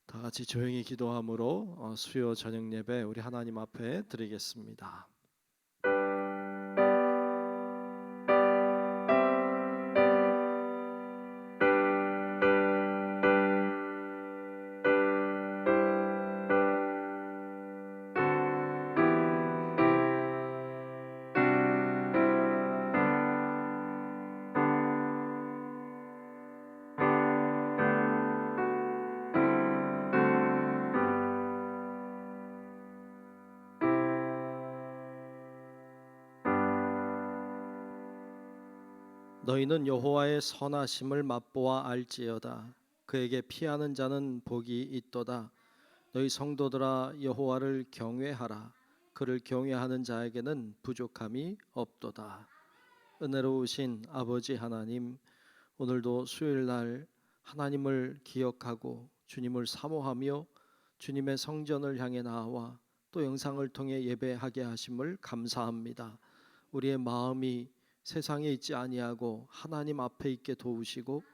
다 같이 조용히 기도함으로 수요 저녁 예배 우리 하나님 앞에 드리겠습니다. 너희는 여호와의 선하심을 맛보아 알지어다. 그에게 피하는 자는 복이 있도다. 너희 성도들아 여호와를 경외하라. 그를 경외하는 자에게는 부족함이 없도다. 은혜로우신 아버지 하나님, 오늘도 수요일날 하나님을 기억하고 주님을 사모하며 주님의 성전을 향해 나와 또 영상을 통해 예배하게 하심을 감사합니다. 우리의 마음이 세상에 있지 아니하고 하나님 앞에 있게 도우시고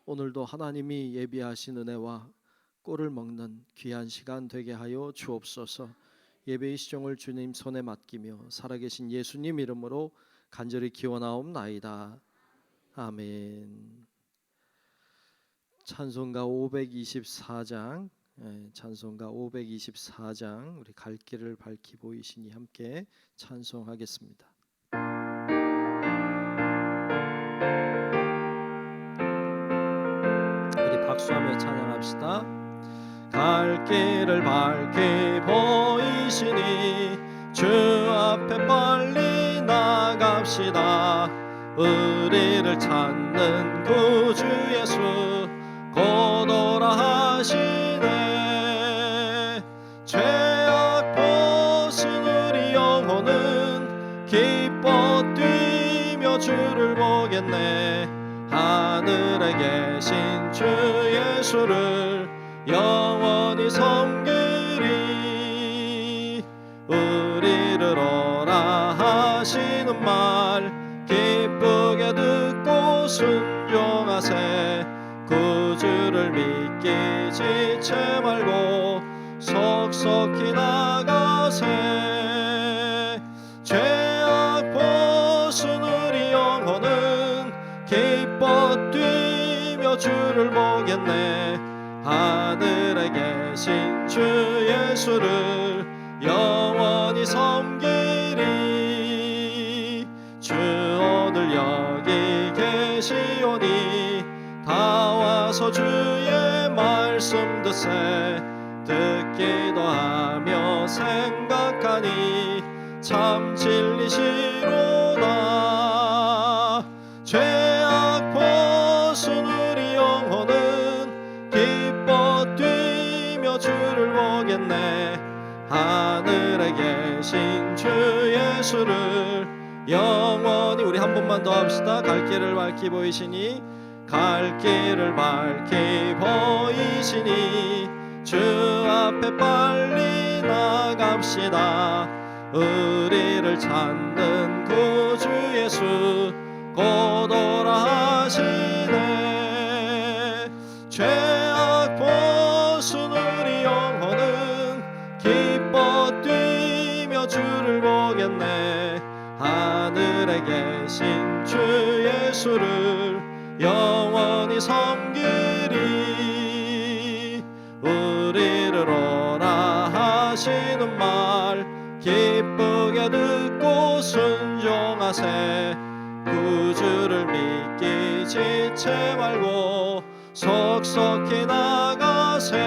오늘도 하나님이 예비하신 은혜와 꼴을 먹는 귀한 시간 되게 하여 주옵소서. 예배의 시종을 주님 손에 맡기며 살아계신 예수님 이름으로 간절히 기원하옵나이다. 아멘. 찬송가 524장, 찬송가 524장 우리 갈 길을 밝히 보이시니 함께 찬송하겠습니다. 우리 박수하며 찬양합시다. 갈 길을 밝히 보이시니 주 앞에 빨리 나갑시다. 우리를 찾는 구주 예수 곧 오라 하시네. 죄악 벗은 우리 영혼은 기뻐 뛰며 주를 보겠네. 하늘에 계신 주 예수를 영원히 섬기리. 우리를 오라 하시는 말 기쁘게 듣고 순종하세. 구주를 믿기 지체 말고 속속히 나가세. 죄악 벗은 우리 영혼은 기뻐 뛰며 주를 보겠네. 하늘에 계신 주 예수를 영원히 섬기리. 주 오늘 여기 계시오니 다 와서 주의 말씀 듣세. 듣기도 하며 생각하니 참 진리시로다. 죄악 벗은 우리 영혼은 기뻐 뛰며 주를 보겠네. 하늘에 계신 주 예수를 영원히. 우리 한 번만 더 합시다. 갈 길을 밝히 보이시니 갈 길을 밝히 보이시니 주 앞에 빨리 나갑시다. 우리를 찾는 구주 예수 곧 오라 하시네. 죄악 벗은 우리 영혼은 기뻐 뛰며 주를 보겠네. 하늘에 계신 주 예수를 영원히 섬기리. 우리를 오라 하시는 말 기쁘게 듣고 순종하세. 구주를 믿기 지체 말고 속속히 나가세.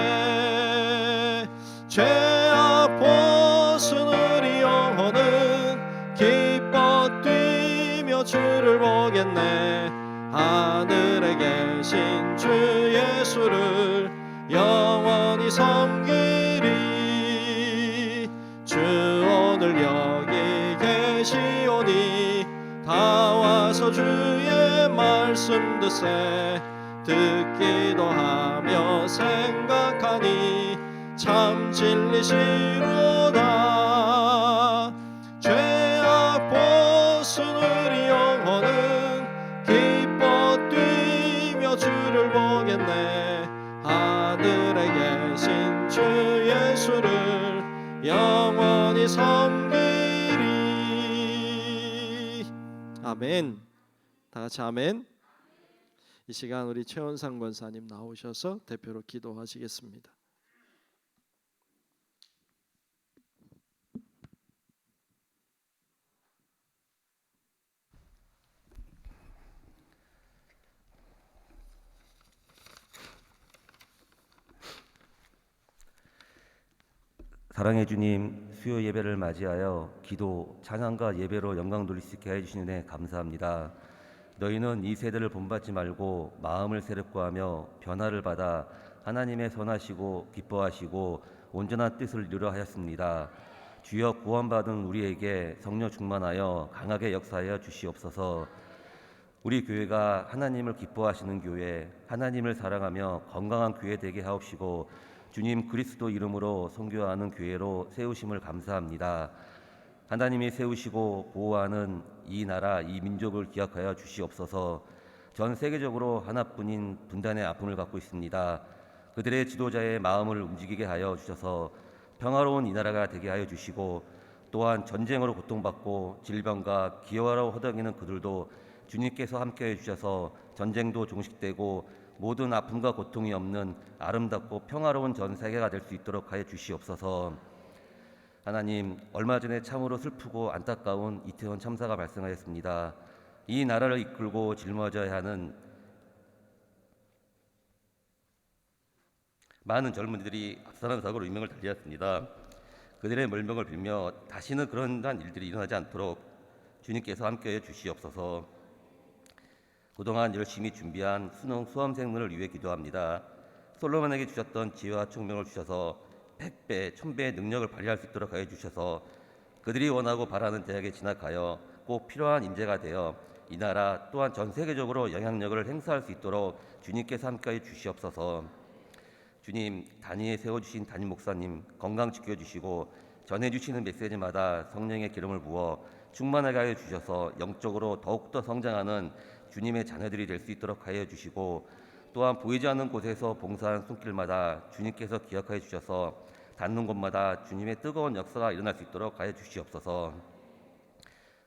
죄악 벗은 우리 영혼은 기뻐 뛰며 주를 보겠네. 하늘에 계신 주 예수를 영원히 섬기리. 주 오늘 여기 계시오니 다 와서 주의 말씀 듣세. 듣기도 하며 생각하니 참 진리시로다. 죄악 벗은 우리 영혼은 기뻐 뛰며 주를 보겠네. 하늘에 대신 주 예수를 영원히 섬기리. 아멘. 다 같이 아멘. 이 시간 우리 최원상 권사님 나오셔서 대표로 기도하시겠습니다. 사랑의 주님, 수요 예배를 맞이하여 기도, 찬양과 예배로 영광 돌릴 수 있게 해주시는 은혜 감사합니다. 너희는 이 세대를 본받지 말고 마음을 새롭고 하며 변화를 받아 하나님의 선하시고 기뻐하시고 온전한 뜻을 이루려 하였습니다. 주여, 구원받은 우리에게 성령 충만하여 강하게 역사하여 주시옵소서. 우리 교회가 하나님을 기뻐하시는 교회, 하나님을 사랑하며 건강한 교회 되게 하옵시고 주님 그리스도 이름으로 선교하는 교회로 세우심을 감사합니다. 하나님이 세우시고 보호하는 이 나라, 이 민족을 기억하여 주시옵소서. 전 세계적으로 하나뿐인 분단의 아픔을 갖고 있습니다. 그들의 지도자의 마음을 움직이게 하여 주셔서 평화로운 이 나라가 되게 하여 주시고, 또한 전쟁으로 고통받고 질병과 기어로 허덕이는 그들도 주님께서 함께해 주셔서 전쟁도 종식되고 모든 아픔과 고통이 없는 아름답고 평화로운 전 세계가 될 수 있도록 하여 주시옵소서. 하나님, 얼마 전에 참으로 슬프고 안타까운 이태원 참사가 발생하였습니다. 이 나라를 이끌고 짊어져야 하는 많은 젊은이들이 앞사람 사고로 유명을 달리었습니다. 그들의 멀명을 빌며 다시는 그런 일들이 일어나지 않도록 주님께서 함께해 주시옵소서. 그동안 열심히 준비한 수능 수험생들을 위해 기도합니다. 솔로몬에게 주셨던 지혜와 총명을 주셔서 100배, 1000배의 능력을 발휘할 수 있도록 하여 주셔서 그들이 원하고 바라는 대학에 진학하여 꼭 필요한 인재가 되어 이 나라 또한 전 세계적으로 영향력을 행사할 수 있도록 주님께서 함께해 주시옵소서. 주님, 단위에 세워주신 담임 목사님 건강 지켜주시고 전해주시는 메시지마다 성령의 기름을 부어 충만하게 하여 주셔서 영적으로 더욱더 성장하는 주님의 자녀들이 될 수 있도록 하여 주시고, 또한 보이지 않는 곳에서 봉사하는 손길마다 주님께서 기억하여 주셔서 닿는 곳마다 주님의 뜨거운 역사가 일어날 수 있도록 하여 주시옵소서.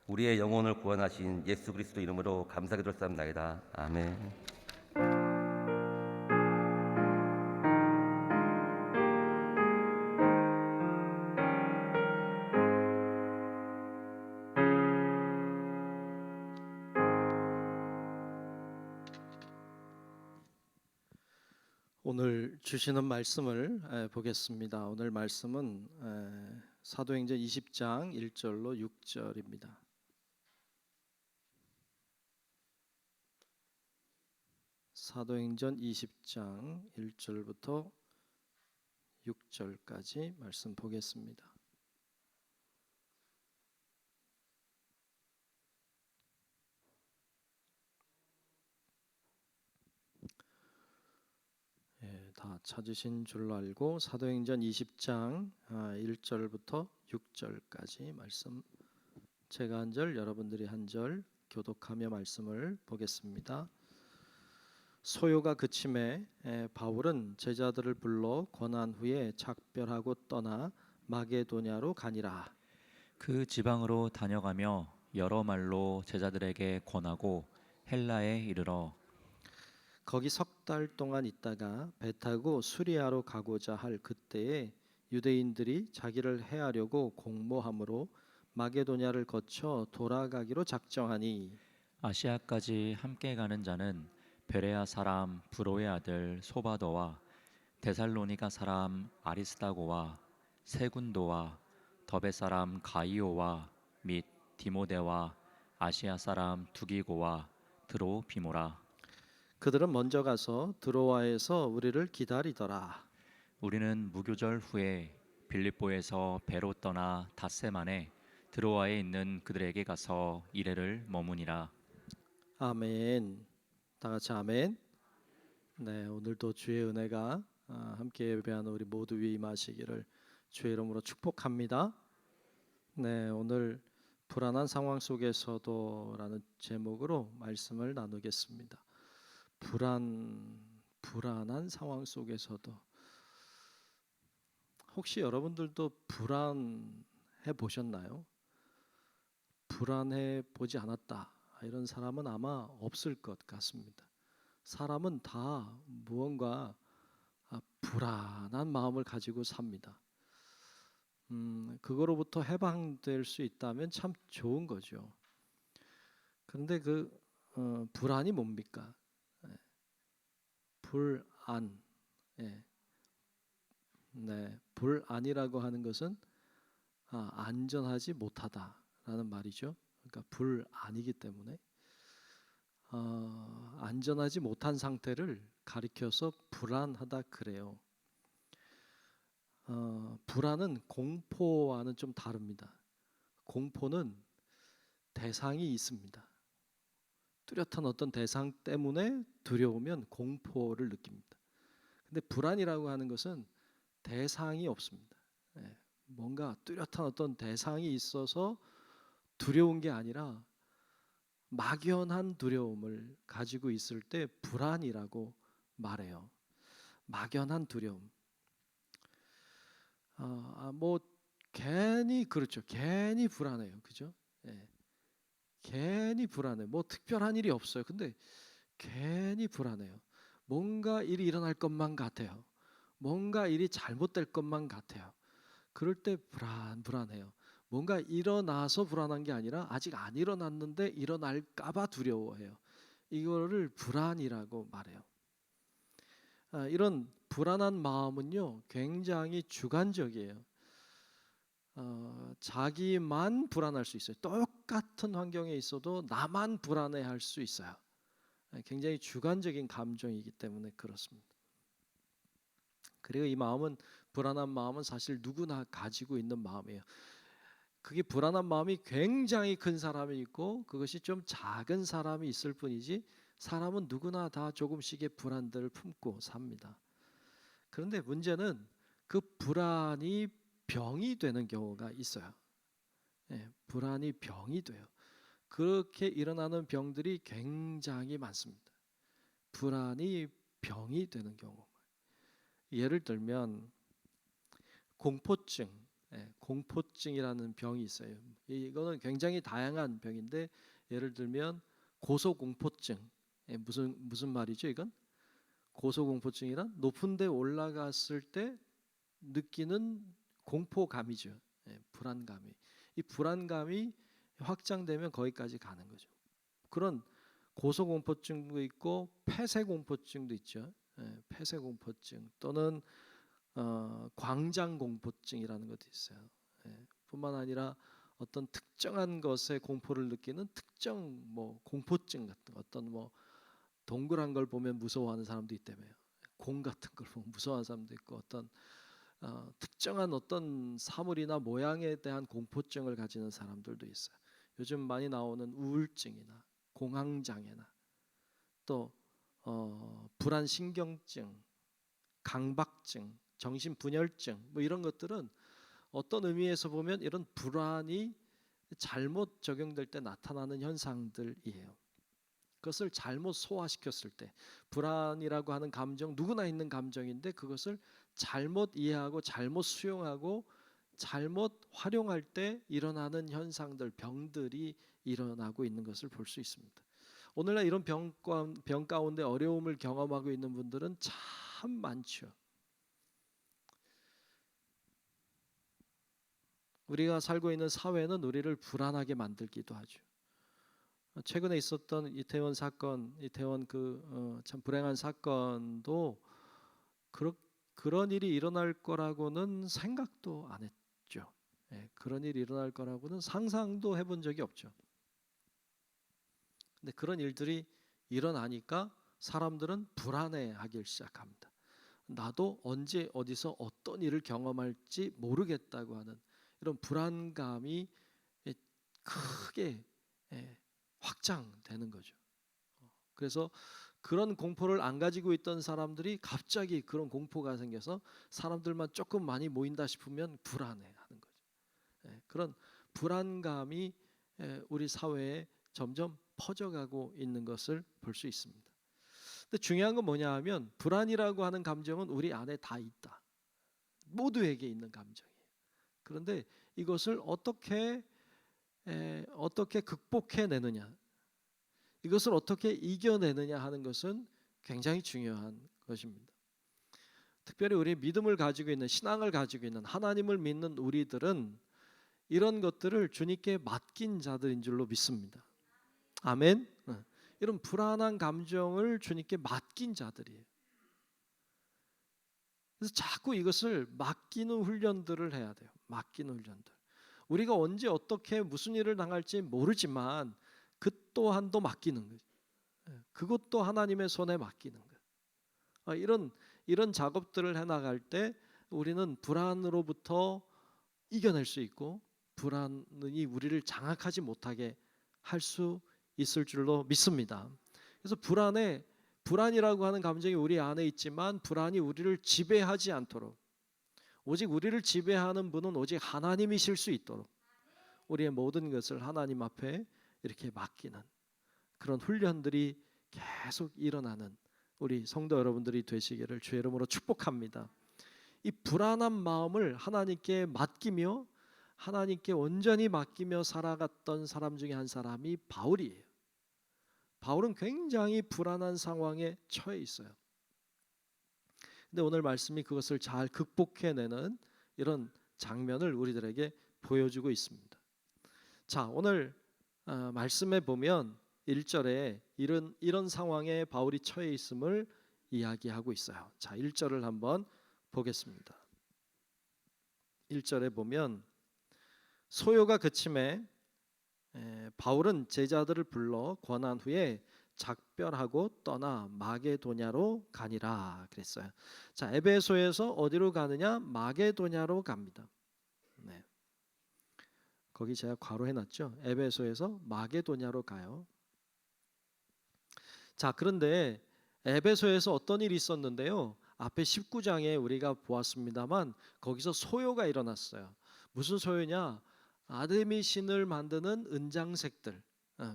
우리의 영혼을 구원하신 예수 그리스도 이름으로 감사기도드립니다. 아멘. 오늘 주시는 말씀을 보겠습니다. 오늘 말씀은 사도행전 20장 1절로 6절입니다. 사도행전 20장 1절부터 6절까지 말씀 보겠습니다. 다 찾으신 줄로 알고 사도행전 20장 1절부터 6절까지 말씀, 제가 한 절 여러분들이 한 절 교독하며 말씀을 보겠습니다. 소요가 그침에 바울은 제자들을 불러 권한 후에 작별하고 떠나 마게도냐로 가니라. 그 지방으로 다녀가며 여러 말로 제자들에게 권하고 헬라에 이르러 거기 석 달 동안 있다가 배 타고 수리아로 가고자 할 그때에 유대인들이 자기를 해하려고 공모함으로 마게도냐를 거쳐 돌아가기로 작정하니, 아시아까지 함께 가는 자는 베레아 사람 브로의 아들 소바도와 데살로니가 사람 아리스다고와 세군도와 더베 사람 가이오와 및 디모데와 아시아 사람 두기고와 드로비모라. 그들은 먼저 가서 드로아에서 우리를 기다리더라. 우리는 무교절 후에 빌립보에서 배로 떠나 닷새만에 드로아에 있는 그들에게 가서 이레를 머무니라. 아멘. 다 같이 아멘. 네, 오늘도 주의 은혜가 함께 예배하는 우리 모두 위에 임하시기를 주의 이름으로 축복합니다. 네, 오늘 불안한 상황 속에서도라는 제목으로 말씀을 나누겠습니다. 불안한 상황 속에서도 혹시 여러분들도 불안해 보셨나요? 불안해 보지 않았다. 이런 사람은 아마 없을 것 같습니다. 사람은 다 무언가 불안한 마음을 가지고 삽니다. 그거로부터 해방될 수 있다면 참 좋은 거죠. 그런데 불안이 뭡니까? 예, 불안. 예, 네, 불안이라고 하는 것은 안전하지 못하다라는 말이죠. 그러니까 불안이기 때문에 안전하지 못한 상태를 가리켜서 불안하다 그래요. 불안은 공포와는 좀 다릅니다. 공포는 대상이 있습니다. 뚜렷한 어떤 대상 때문에 두려우면 공포를 느낍니다. 근데 불안이라고 하는 것은 대상이 없습니다. 예, 뭔가 뚜렷한 어떤 대상이 있어서 두려운 게 아니라 막연한 두려움을 가지고 있을 때 불안이라고 말해요. 막연한 두려움. 뭐 괜히 그렇죠. 괜히 불안해요. 그죠? 예. 괜히 불안해. 뭐 특별한 일이 없어요. 근데 괜히 불안해요. 뭔가 일이 일어날 것만 같아요. 뭔가 일이 잘못될 것만 같아요. 그럴 때 불안해요. 뭔가 일어나서 불안한 게 아니라 아직 안 일어났는데 일어날까봐 두려워해요. 이거를 불안이라고 말해요. 이런 불안한 마음은요, 굉장히 주관적이에요. 자기만 불안할 수 있어요. 똑같은 환경에 있어도 나만 불안해할 수 있어요. 굉장히 주관적인 감정이기 때문에 그렇습니다. 그리고 이 마음은 불안한 마음은 사실 누구나 가지고 있는 마음이에요. 그게 불안한 마음이 굉장히 큰 사람이 있고 그것이 좀 작은 사람이 있을 뿐이지 사람은 누구나 다 조금씩의 불안들을 품고 삽니다. 그런데 문제는 그 불안이 병이 되는 경우가 있어요. 예, 불안이 병이 돼요. 그렇게 일어나는 병들이 굉장히 많습니다. 불안이 병이 되는 경우. 예를 들면 공포증, 공포증이라는 병이 있어요. 이거는 굉장히 다양한 병인데 예를 들면 고소공포증, 무슨 말이죠? 이건 고소공포증이란 높은 데 올라갔을 때 느끼는 공포감이죠. 불안감이. 이 불안감이 확장되면 거기까지 가는 거죠. 그런 고소공포증도 있고 폐쇄공포증도 있죠. 폐쇄공포증 또는 광장공포증이라는 것도 있어요. 뿐만 아니라 어떤 특정한 것에 공포를 느끼는 특정 뭐 공포증 같은 어떤 뭐 동그란 걸 보면 무서워하는 사람도 있다며요. 공 같은 걸 보면 무서워하는 사람도 있고 어떤 특정한 어떤 사물이나 모양에 대한 공포증을 가지는 사람들도 있어요. 요즘 많이 나오는 우울증이나 공황장애나 또 불안신경증, 강박증, 정신분열증 뭐 이런 것들은 어떤 의미에서 보면 이런 불안이 잘못 적용될 때 나타나는 현상들이에요. 그것을 잘못 소화시켰을 때 불안이라고 하는 감정 누구나 있는 감정인데 그것을 잘못 이해하고 잘못 수용하고 잘못 활용할 때 일어나는 현상들 병들이 일어나고 있는 것을 볼 수 있습니다. 오늘날 이런 병 가운데 어려움을 경험하고 있는 분들은 참 많죠. 우리가 살고 있는 사회는 우리를 불안하게 만들기도 하죠. 최근에 있었던 이태원 사건, 이태원 참 불행한 사건도 그런 일이 일어날 거라고는 생각도 안 했죠. 그런 일이 일어날 거라고는 상상도 해본 적이 없죠. 근데 그런 일들이 일어나니까 사람들은 불안해하기 시작합니다. 나도 언제 어디서 어떤 일을 경험할지 모르겠다고 하는 이런 불안감이 크게 확장되는 거죠. 그래서 그런 공포를 안 가지고 있던 사람들이 갑자기 그런 공포가 생겨서 사람들만 조금 많이 모인다 싶으면 불안해하는 거죠. 그런 불안감이 우리 사회에 점점 퍼져가고 있는 것을 볼 수 있습니다. 근데 중요한 건 뭐냐 하면 불안이라고 하는 감정은 우리 안에 다 있다. 모두에게 있는 감정이에요. 그런데 이것을 어떻게 극복해내느냐, 이것을 어떻게 이겨내느냐 하는 것은 굉장히 중요한 것입니다. 특별히 우리 믿음을 가지고 있는, 신앙을 가지고 있는, 하나님을 믿는 우리들은 이런 것들을 주님께 맡긴 자들인 줄로 믿습니다. 아멘. 이런 불안한 감정을 주님께 맡긴 자들이에요. 그래서 자꾸 이것을 맡기는 훈련들을 해야 돼요. 맡기는 훈련들. 우리가 언제 어떻게 무슨 일을 당할지 모르지만 그 또한도 맡기는 거죠. 그것도 하나님의 손에 맡기는 거예요. 이런 작업들을 해나갈 때 우리는 불안으로부터 이겨낼 수 있고, 불안이 우리를 장악하지 못하게 할 수 있을 줄로 믿습니다. 그래서 불안이라고 하는 감정이 우리 안에 있지만 불안이 우리를 지배하지 않도록, 오직 우리를 지배하는 분은 오직 하나님이실 수 있도록 우리의 모든 것을 하나님 앞에 이렇게 맡기는 그런 훈련들이 계속 일어나는 우리 성도 여러분들이 되시기를 주의 이름으로 축복합니다. 이 불안한 마음을 하나님께 맡기며 하나님께 온전히 맡기며 살아갔던 사람 중에 한 사람이 바울이에요. 바울은 굉장히 불안한 상황에 처해 있어요. 근데 오늘 말씀이 그것을 잘 극복해내는 이런 장면을 우리들에게 보여주고 있습니다. 자, 오늘 말씀에 보면 1절에 이런 상황에 바울이 처해 있음을 이야기하고 있어요. 자, 1절을 한번 보겠습니다. 1절에 보면 소요가 그침에 바울은 제자들을 불러 권한 후에 작별하고 떠나 마게도냐로 가니라 그랬어요. 자, 에베소에서 어디로 가느냐? 마게도냐로 갑니다. 네. 거기 제가 괄호해놨죠. 에베소에서 마게도냐로 가요. 자, 그런데 에베소에서 어떤 일이 있었는데요. 앞에 19장에 우리가 보았습니다만 거기서 소요가 일어났어요. 무슨 소요냐? 아데미 신을 만드는 은장색들,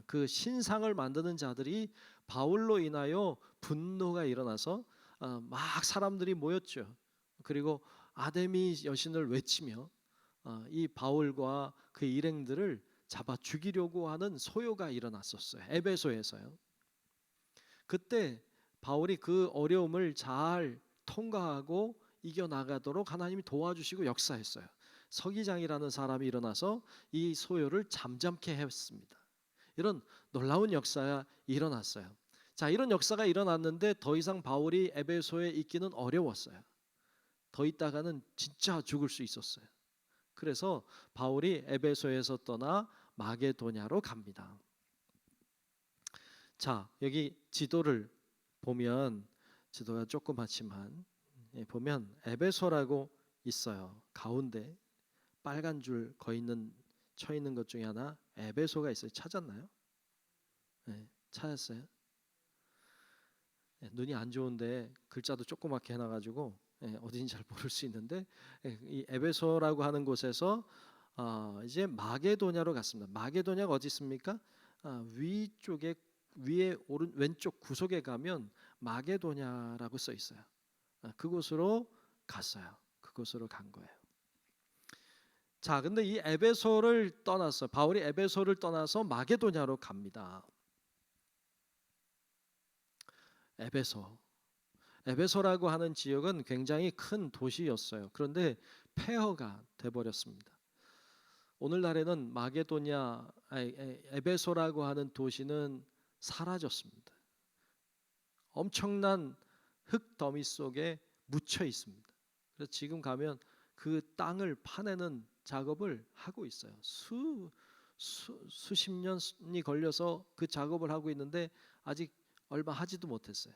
그 신상을 만드는 자들이 바울로 인하여 분노가 일어나서 막 사람들이 모였죠. 그리고 아데미 여신을 외치며 이 바울과 그 일행들을 잡아 죽이려고 하는 소요가 일어났었어요. 에베소에서요. 그때 바울이 그 어려움을 잘 통과하고 이겨나가도록 하나님이 도와주시고 역사했어요. 서기장이라는 사람이 일어나서 이 소요를 잠잠케 했습니다. 이런 놀라운 역사가 일어났어요. 자, 이런 역사가 일어났는데 더 이상 바울이 에베소에 있기는 어려웠어요. 더 있다가는 진짜 죽을 수 있었어요. 그래서 바울이 에베소에서 떠나 마게도냐로 갑니다. 자, 여기 지도를 보면, 지도가 조그맣지만 보면 에베소라고 있어요. 가운데 빨간 줄 쳐 있는 것 중에 하나 에베소가 있어요. 찾았나요? 네, 찾았어요. 네, 눈이 안 좋은데 글자도 조그맣게 해놔가지고 어딘지 잘 모를 수 있는데, 이 에베소라고 하는 곳에서 이제 마게도냐로 갔습니다. 마게도냐가 어디 있습니까? 위쪽에, 위에 왼쪽 구석에 가면 마게도냐라고 써 있어요. 그곳으로 갔어요. 그곳으로 간 거예요. 자, 근데 이 에베소를 떠나서, 바울이 에베소를 떠나서 마게도냐로 갑니다. 에베소라고 하는 지역은 굉장히 큰 도시였어요. 그런데 폐허가 돼버렸습니다. 오늘날에는 에베소라고 하는 도시는 사라졌습니다. 엄청난 흙 더미 속에 묻혀 있습니다. 그래서 지금 가면 그 땅을 파내는 작업을 하고 있어요. 수십 년이 걸려서 그 작업을 하고 있는데 아직 얼마 하지도 못했어요.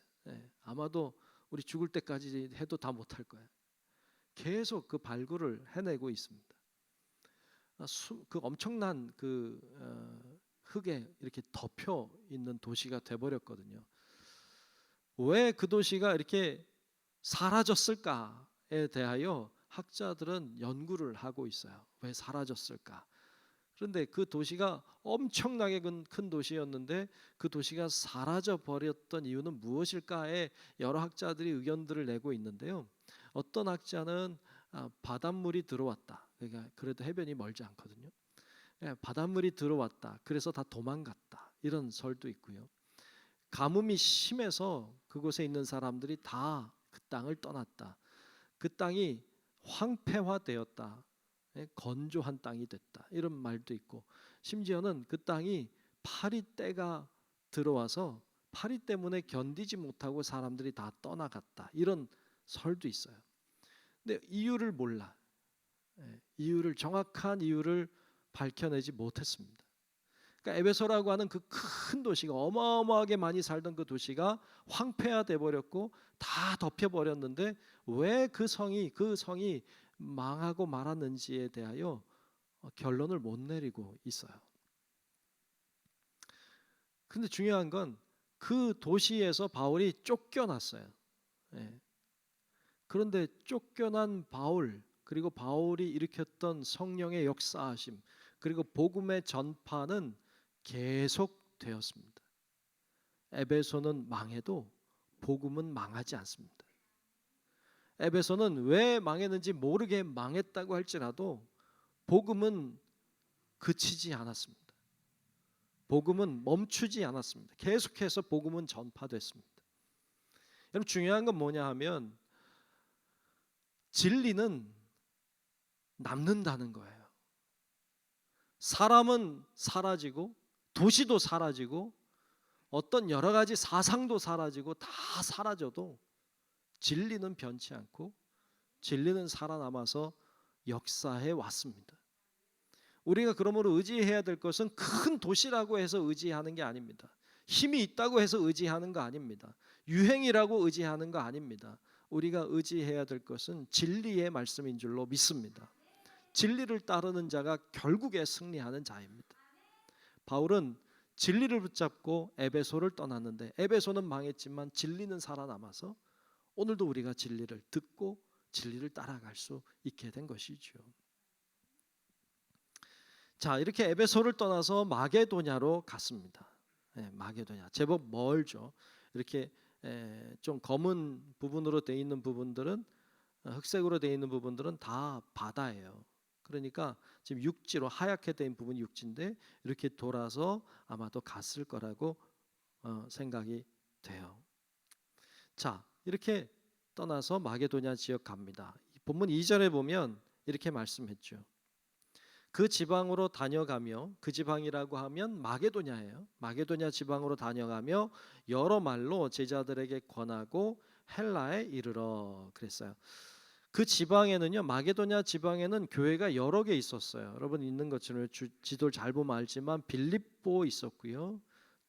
아마도 우리 죽을 때까지 해도 다 못할 거예요. 계속 그 발굴을 해내고 있습니다. 그 엄청난 흙에 이렇게 덮여 있는 도시가 돼버렸거든요. 왜 그 도시가 이렇게 사라졌을까에 대하여 학자들은 연구를 하고 있어요. 왜 사라졌을까? 그런데 그 도시가 엄청나게 큰 도시였는데 그 도시가 사라져 버렸던 이유는 무엇일까에 여러 학자들이 의견들을 내고 있는데요. 어떤 학자는 바닷물이 들어왔다. 그러니까 그래도 해변이 멀지 않거든요. 예, 바닷물이 들어왔다. 그래서 다 도망갔다. 이런 설도 있고요. 가뭄이 심해서 그곳에 있는 사람들이 다 그 땅을 떠났다. 그 땅이 황폐화되었다. 예, 건조한 땅이 됐다. 이런 말도 있고, 심지어는 그 땅이 파리떼가 들어와서 파리 때문에 견디지 못하고 사람들이 다 떠나갔다. 이런 설도 있어요. 근데 이유를 몰라. 예, 정확한 이유를 밝혀내지 못했습니다. 그러니까 에베소라고 하는 그 큰 도시가, 어마어마하게 많이 살던 그 도시가 황폐화돼 버렸고 다 덮여 버렸는데 왜 그 성이 망하고 말았는지에 대하여 결론을 못 내리고 있어요. 근데 중요한 건 그 도시에서 바울이 쫓겨났어요. 예. 그런데 쫓겨난 바울, 그리고 바울이 일으켰던 성령의 역사하심, 그리고 복음의 전파는 계속되었습니다. 에베소는 망해도 복음은 망하지 않습니다. 에베소는 왜 망했는지 모르게 망했다고 할지라도 복음은 그치지 않았습니다. 복음은 멈추지 않았습니다. 계속해서 복음은 전파됐습니다. 여러분, 중요한 건 뭐냐 하면 진리는 남는다는 거예요. 사람은 사라지고 도시도 사라지고 어떤 여러 가지 사상도 사라지고 다 사라져도 진리는 변치 않고 진리는 살아남아서 역사해 왔습니다. 우리가 그러므로 의지해야 될 것은 큰 도시라고 해서 의지하는 게 아닙니다. 힘이 있다고 해서 의지하는 거 아닙니다. 유행이라고 의지하는 거 아닙니다. 우리가 의지해야 될 것은 진리의 말씀인 줄로 믿습니다. 진리를 따르는 자가 결국에 승리하는 자입니다. 바울은 진리를 붙잡고 에베소를 떠났는데 에베소는 망했지만 진리는 살아남아서 오늘도 우리가 진리를 듣고 진리를 따라갈 수 있게 된 것이죠. 자, 이렇게 에베소를 떠나서 마게도냐로 갔습니다. 마게도냐, 제법 멀죠. 이렇게 좀 검은 부분으로 되어 있는 부분들은, 흑색으로 되어 있는 부분들은 다 바다예요. 그러니까 지금 육지로 하얗게 된 부분이 육지인데 이렇게 돌아서 아마도 갔을 거라고 생각이 돼요. 자, 이렇게 떠나서 마게도냐 지역 갑니다. 본문 2절에 보면 이렇게 말씀했죠. 그 지방으로 다녀가며, 그 지방이라고 하면 마게도냐예요. 마게도냐 지방으로 다녀가며 여러 말로 제자들에게 권하고 헬라에 이르러 그랬어요. 그 지방에는요, 마게도냐 지방에는 교회가 여러 개 있었어요. 여러분 있는 것처럼 지도를 잘 보면 알지만 빌립보 있었고요,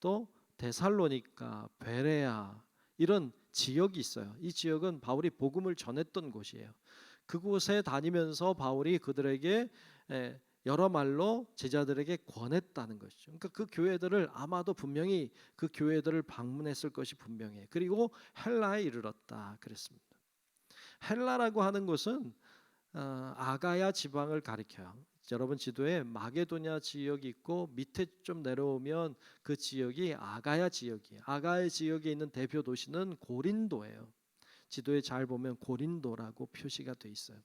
또 데살로니가, 베레아, 이런 지역이 있어요. 이 지역은 바울이 복음을 전했던 곳이에요. 그곳에 다니면서 바울이 그들에게 여러 말로 제자들에게 권했다는 것이죠. 그러니까 그 교회들을 아마도 분명히 그 교회들을 방문했을 것이 분명해요. 그리고 헬라에 이르렀다 그랬습니다. 헬라라고 하는 곳은 아가야 지방을 가리켜요. 여러분 지도에 마게도냐 지역이 있고 밑에 좀 내려오면 그 지역이 아가야 지역이에요. 아가야 지역에 있는 대표 도시는 고린도예요. 지도에 잘 보면 고린도라고 표시가 돼 있어요.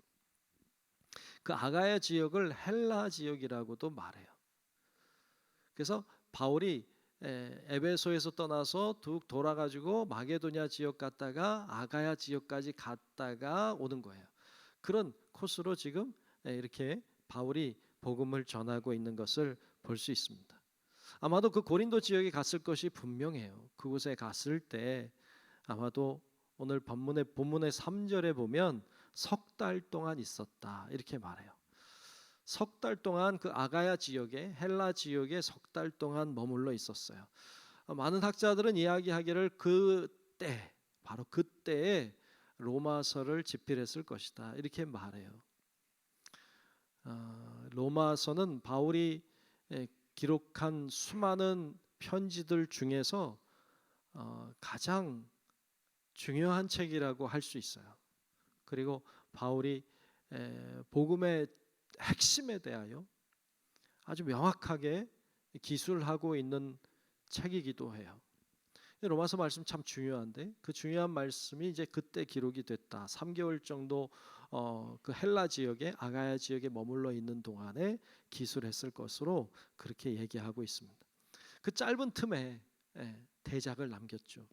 그 아가야 지역을 헬라 지역이라고도 말해요. 그래서 바울이 에베소에서 떠나서 툭 돌아가지고 마게도냐 지역 갔다가 아가야 지역까지 갔다가 오는 거예요. 그런 코스로 지금 이렇게 바울이 복음을 전하고 있는 것을 볼 수 있습니다. 아마도 그 고린도 지역에 갔을 것이 분명해요. 그곳에 갔을 때 아마도 오늘 본문의 3절에 보면 석 달 동안 있었다 이렇게 말해요. 석 달 동안 그 아가야 지역에, 헬라 지역에 석 달 동안 머물러 있었어요. 많은 학자들은 이야기하기를 그때, 바로 그때에 로마서를 집필했을 것이다 이렇게 말해요. 로마서는 바울이 기록한 수많은 편지들 중에서 가장 중요한 책이라고 할 수 있어요. 그리고 바울이 복음의 핵심에 대하여 아주 명확하게 기술하고 있는 책이기도 해요. 로마서 말씀 참 중요한데 그 중요한 말씀이 이제 그때 기록이 됐다. 3개월 정도 그 헬라 지역에 아가야 지역에 머물러 있는 동안에 기술했을 것으로 그렇게 얘기하고 있습니다. 그 짧은 틈에 대작을 남겼죠.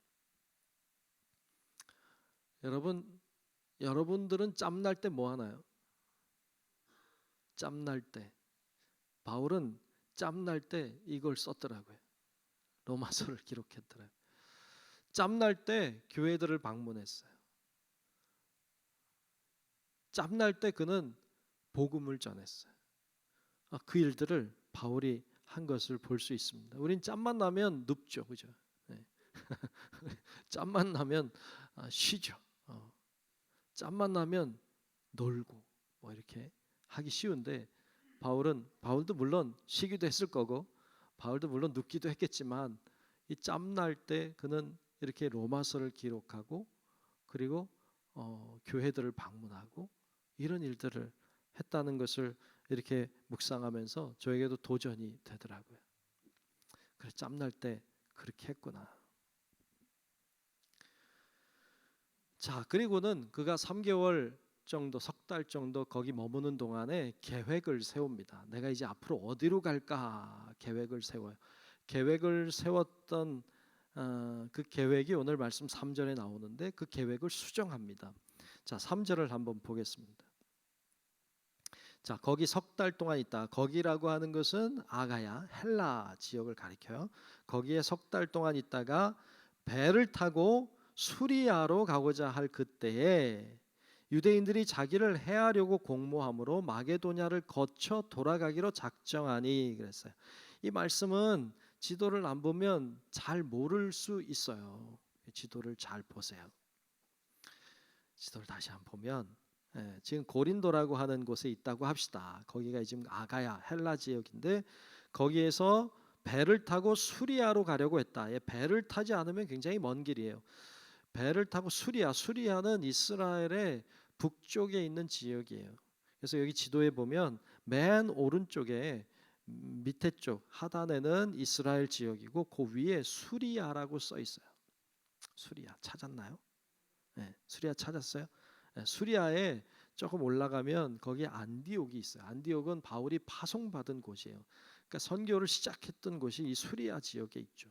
여러분들은 짬날 때 뭐 하나요? 짬날 때 바울은 짬날 때 이걸 썼더라고요. 로마서를 기록했더라고요. 짬날 때 교회들을 방문했어요. 짬날 때 그는 복음을 전했어요. 그 일들을 바울이 한 것을 볼 수 있습니다. 우린 짬만 나면 눕죠, 그죠? 네. 짬만 나면 쉬죠. 짬만 나면 놀고 뭐 이렇게 하기 쉬운데 바울도 물론 쉬기도 했을 거고 바울도 물론 눕기도 했겠지만 이 짬날 때 그는 이렇게 로마서를 기록하고 그리고 교회들을 방문하고 이런 일들을 했다는 것을 이렇게 묵상하면서 저에게도 도전이 되더라고요. 그래 짬날 때 그렇게 했구나. 자, 그리고는 그가 3개월 정도, 석 달 정도 거기 머무는 동안에 계획을 세웁니다. 내가 이제 앞으로 어디로 갈까 계획을 세워요. 계획을 세웠던 그 계획이 오늘 말씀 3절에 나오는데 그 계획을 수정합니다. 자, 3절을 한번 보겠습니다. 자, 거기 석 달 동안 있다. 거기라고 하는 것은 아가야, 헬라 지역을 가리켜요. 거기에 석 달 동안 있다가 배를 타고 수리아로 가고자 할 그때에 유대인들이 자기를 해하려고 공모함으로 마게도냐를 거쳐 돌아가기로 작정하니 그랬어요. 이 말씀은 지도를 안 보면 잘 모를 수 있어요. 지도를 잘 보세요. 지도를 다시 한번 보면 지금 고린도라고 하는 곳에 있다고 합시다. 거기가 지금 아가야 헬라 지역인데 거기에서 배를 타고 수리아로 가려고 했다. 배를 타지 않으면 굉장히 먼 길이에요. 배를 타고 수리아는 이스라엘의 북쪽에 있는 지역이에요. 그래서 여기 지도에 보면 맨 오른쪽에 밑에 쪽 하단에는 이스라엘 지역이고 그 위에 수리아라고 써 있어요. 수리아 찾았나요? 네, 수리아 찾았어요? 네, 수리아에 조금 올라가면 거기에 안디옥이 있어요. 안디옥은 바울이 파송받은 곳이에요. 그러니까 선교를 시작했던 곳이 이 수리아 지역에 있죠.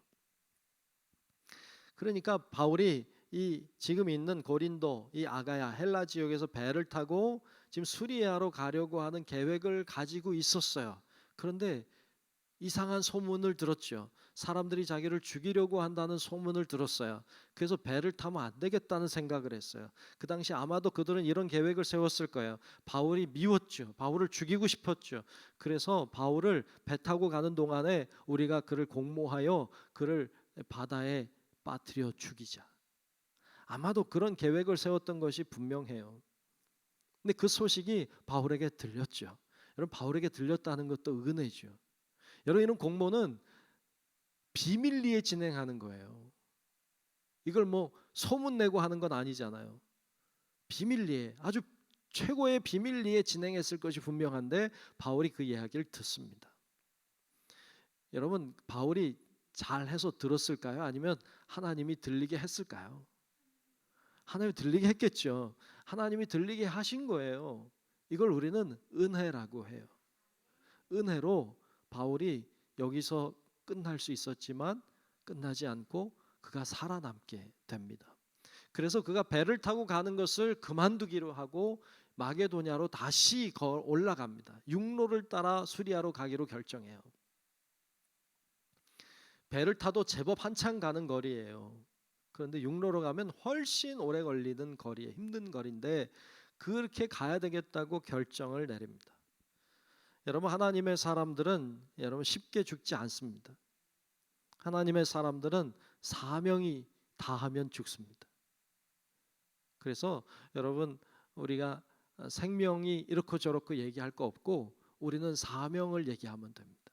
그러니까 바울이 이 지금 있는 고린도 이 아가야 헬라 지역에서 배를 타고 지금 수리아로 가려고 하는 계획을 가지고 있었어요. 그런데 이상한 소문을 들었죠. 사람들이 자기를 죽이려고 한다는 소문을 들었어요. 그래서 배를 타면 안 되겠다는 생각을 했어요. 그 당시 아마도 그들은 이런 계획을 세웠을 거예요. 바울이 미웠죠. 바울을 죽이고 싶었죠. 그래서 바울을 배 타고 가는 동안에 우리가 그를 공모하여 그를 바다에 빠뜨려 죽이자. 아마도 그런 계획을 세웠던 것이 분명해요. 근데 그 소식이 바울에게 들렸죠. 여러분 바울에게 들렸다는 것도 은혜죠. 여러분 이런 공모는 비밀리에 진행하는 거예요. 이걸 뭐 소문내고 하는 건 아니잖아요. 비밀리에 아주 최고의 비밀리에 진행했을 것이 분명한데 바울이 그 이야기를 듣습니다. 여러분 바울이 잘해서 들었을까요? 아니면 하나님이 들리게 했을까요? 하나님이 들리게 했겠죠. 하나님이 들리게 하신 거예요. 이걸 우리는 은혜라고 해요. 은혜로 바울이 여기서 끝날 수 있었지만 끝나지 않고 그가 살아남게 됩니다. 그래서 그가 배를 타고 가는 것을 그만두기로 하고 마게도냐로 다시 올라갑니다. 육로를 따라 수리아로 가기로 결정해요. 배를 타도 제법 한참 가는 거리예요. 그런데 육로로 가면 훨씬 오래 걸리는 거리에 힘든 거리인데 그렇게 가야 되겠다고 결정을 내립니다. 여러분 하나님의 사람들은 여러분 쉽게 죽지 않습니다. 하나님의 사람들은 사명이 다하면 죽습니다. 그래서 여러분 우리가 생명이 이렇고 저렇고 얘기할 거 없고 우리는 사명을 얘기하면 됩니다.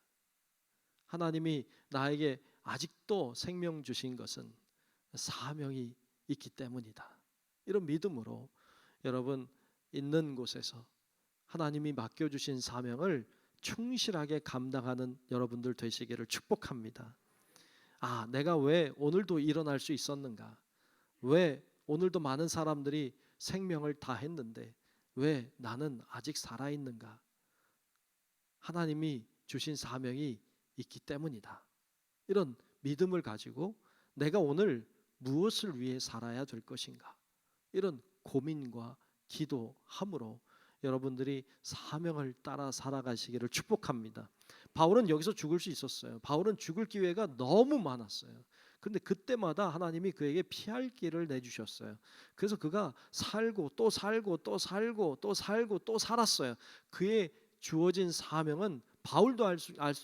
하나님이 나에게 아직도 생명 주신 것은 사명이 있기 때문이다. 이런 믿음으로 여러분 있는 곳에서 하나님이 맡겨주신 사명을 충실하게 감당하는 여러분들 되시기를 축복합니다. 내가 왜 오늘도 일어날 수 있었는가? 왜 오늘도 많은 사람들이 생명을 다했는데 왜 나는 아직 살아있는가? 하나님이 주신 사명이 있기 때문이다. 이런 믿음을 가지고 내가 오늘 무엇을 위해 살아야 될 것인가? 이런 고민과 기도함으로 여러분들이 사명을 따라 살아가시기를 축복합니다. 바울은 여기서 죽을 수 있었어요. 바울은 죽을 기회가 너무 많았어요. 근데 그때마다 하나님이 그에게 피할 길을 내주셨어요. 그래서 그가 살고 또 살고 또 살고 또 살고 또 살았어요. 그의 주어진 사명은 바울도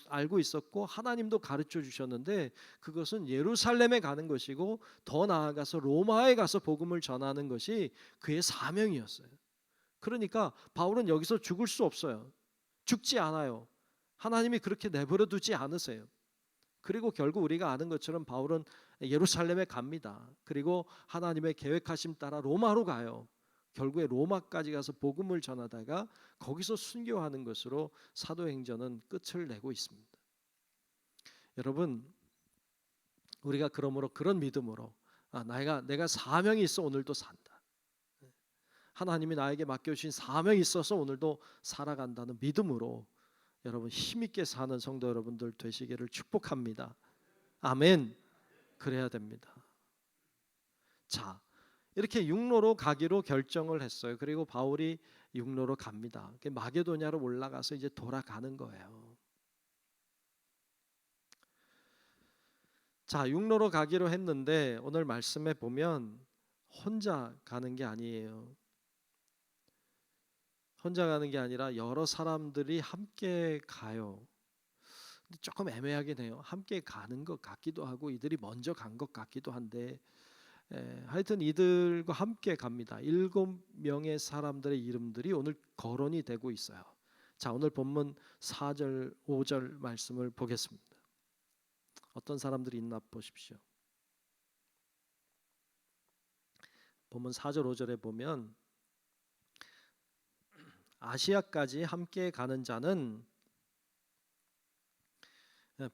알고 있었고 하나님도 가르쳐 주셨는데 그것은 예루살렘에 가는 것이고 더 나아가서 로마에 가서 복음을 전하는 것이 그의 사명이었어요. 그러니까 바울은 여기서 죽을 수 없어요. 죽지 않아요. 하나님이 그렇게 내버려 두지 않으세요. 그리고 결국 우리가 아는 것처럼 바울은 예루살렘에 갑니다. 그리고 하나님의 계획하심 따라 로마로 가요. 결국에 로마까지 가서 복음을 전하다가 거기서 순교하는 것으로 사도행전은 끝을 내고 있습니다. 여러분, 우리가 그러므로 그런 믿음으로 내가 사명이 있어 오늘도 산다. 하나님이 나에게 맡겨주신 사명이 있어서 오늘도 살아간다는 믿음으로 여러분 힘있게 사는 성도 여러분들 되시기를 축복합니다. 아멘. 그래야 됩니다. 자, 이렇게 육로로 가기로 결정을 했어요. 그리고 바울이 육로로 갑니다. 마게도냐로 올라가서 이제 돌아가는 거예요. 자, 육로로 가기로 했는데 오늘 말씀에 보면 혼자 가는 게 아니에요. 혼자 가는 게 아니라 여러 사람들이 함께 가요. 근데 조금 애매하긴 해요. 함께 가는 것 같기도 하고 이들이 먼저 간 것 같기도 한데 하여튼 이들과 함께 갑니다. 7명의 사람들의 이름들이 오늘 거론이 되고 있어요. 자, 오늘 본문 4절 5절 말씀을 보겠습니다. 어떤 사람들이 있나 보십시오. 본문 4절 5절에 보면 아시아까지 함께 가는 자는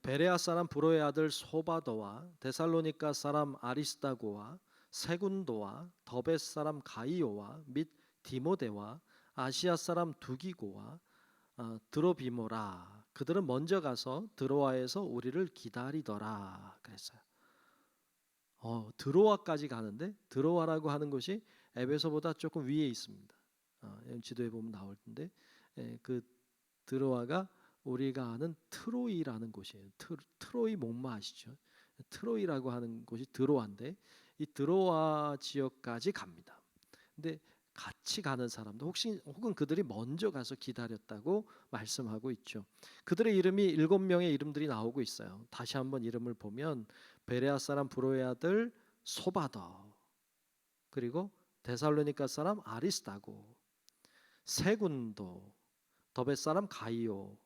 베레아 사람 브로의 아들 소바도와 데살로니가 사람 아리스다고와 세군도와 더베 사람 가이오와 및 디모데와 아시아 사람 두기고와 드로비모라. 그들은 먼저 가서 드로아에서 우리를 기다리더라 그랬어요. 드로아까지 가는데 드로아라고 하는 것이 에베소보다 조금 위에 있습니다. 지도에 보면 나올 텐데 그 드로아가 우리가 아는 트로이라는 곳이에요. 트로이 목마 아시죠? 트로이라고 하는 곳이 드로아인데 이 드로아 지역까지 갑니다. 근데 같이 가는 사람도 혹은 그들이 먼저 가서 기다렸다고 말씀하고 있죠. 그들의 이름이 7명의 이름들이 나오고 있어요. 다시 한번 이름을 보면 베레아 사람 브로의 아들 소바더, 그리고 데살로니가 사람 아리스다고, 세군도, 더베 사람 가이오,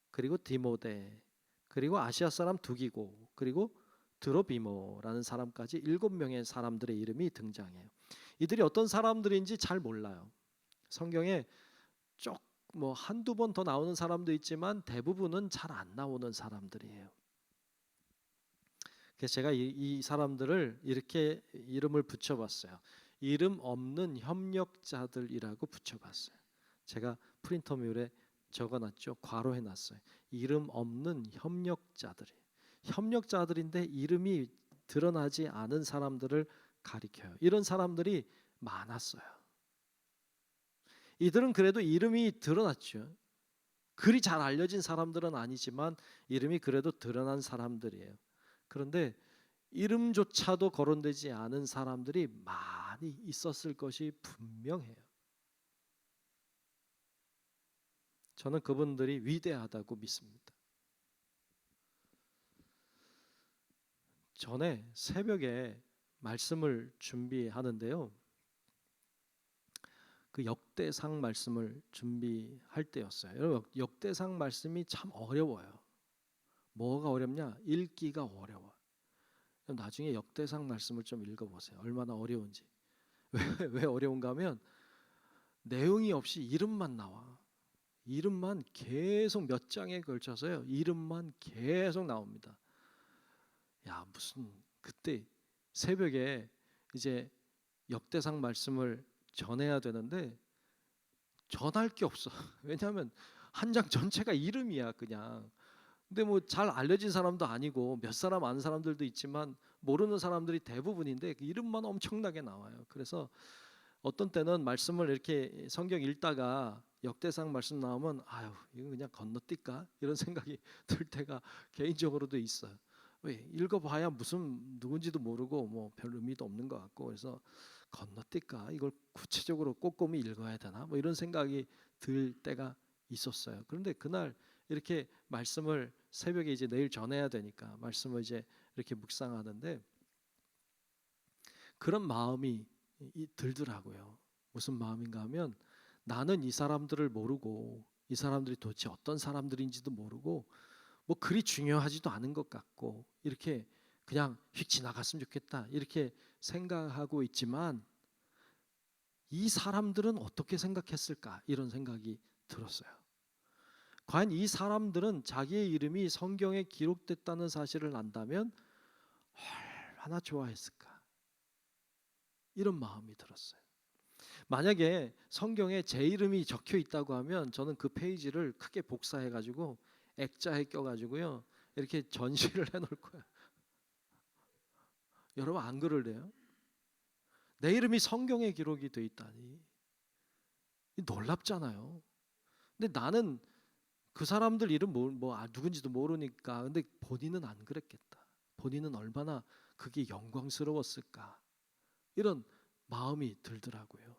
그리고 디모데, 그리고 아시아 사람 두기고, 그리고 드로비모라는 사람까지 7명의 사람들의 이름이 등장해요. 이들이 어떤 사람들인지 잘 몰라요. 성경에 뭐 한두 번 더 나오는 사람도 있지만 대부분은 잘 안 나오는 사람들이에요. 그래서 제가 이 사람들을 이렇게 이름을 붙여봤어요. 이름 없는 협력자들이라고 붙여봤어요. 제가 프린터물에 적어놨죠. 괄호해놨어요. 이름 없는 협력자들이. 협력자들인데 이름이 드러나지 않은 사람들을 가리켜요. 이런 사람들이 많았어요. 이들은 그래도 이름이 드러났죠. 그리 잘 알려진 사람들은 아니지만 이름이 그래도 드러난 사람들이에요. 그런데 이름조차도 거론되지 않은 사람들이 많이 있었을 것이 분명해요. 저는 그분들이 위대하다고 믿습니다. 전에 새벽에 말씀을 준비하는데요. 그 역대상 말씀을 준비할 때였어요. 여러분, 역대상 말씀이 참 어려워요. 뭐가 어렵냐? 읽기가 어려워. 나중에 역대상 말씀을 좀 읽어보세요. 얼마나 어려운지. 왜 어려운가 하면 내용이 없이 이름만 나와. 이름만 계속 몇 장에 걸쳐서요. 이름만 계속 나옵니다. 야, 무슨 그때 새벽에 이제 역대상 말씀을 전해야 되는데 전할 게 없어. 왜냐하면 한 장 전체가 이름이야 그냥. 근데 뭐 잘 알려진 사람도 아니고 몇 사람 아는 사람들도 있지만 모르는 사람들이 대부분인데 그 이름만 엄청나게 나와요. 그래서 어떤 때는 말씀을 이렇게 성경 읽다가 역대상 말씀 나오면 아유 이거 그냥 건너뛸까 이런 생각이 들 때가 개인적으로도 있어요. 왜 읽어봐야 무슨 누군지도 모르고 뭐 별 의미도 없는 것 같고 그래서 건너뛸까 이걸 구체적으로 꼼꼼히 읽어야 되나 뭐 이런 생각이 들 때가 있었어요. 그런데 그날 이렇게 말씀을 새벽에 이제 내일 전해야 되니까 말씀을 이제 이렇게 묵상하는데 그런 마음이 들더라고요. 무슨 마음인가 하면 나는 이 사람들을 모르고 이 사람들이 도대체 어떤 사람들인지도 모르고 뭐 그리 중요하지도 않은 것 같고 이렇게 그냥 휙 지나갔으면 좋겠다 이렇게 생각하고 있지만 이 사람들은 어떻게 생각했을까 이런 생각이 들었어요. 과연 이 사람들은 자기의 이름이 성경에 기록됐다는 사실을 안다면 얼마나 좋아했을까 이런 마음이 들었어요. 만약에 성경에 제 이름이 적혀 있다고 하면 저는 그 페이지를 크게 복사해 가지고 액자에 껴 가지고요 이렇게 전시를 해 놓을 거예요. 여러분 안 그럴래요? 내 이름이 성경에 기록이 돼 있다니 놀랍잖아요. 근데 나는 그 사람들 이름 누군지도 모르니까 근데 본인은 안 그랬겠다. 본인은 얼마나 그게 영광스러웠을까 이런 마음이 들더라고요.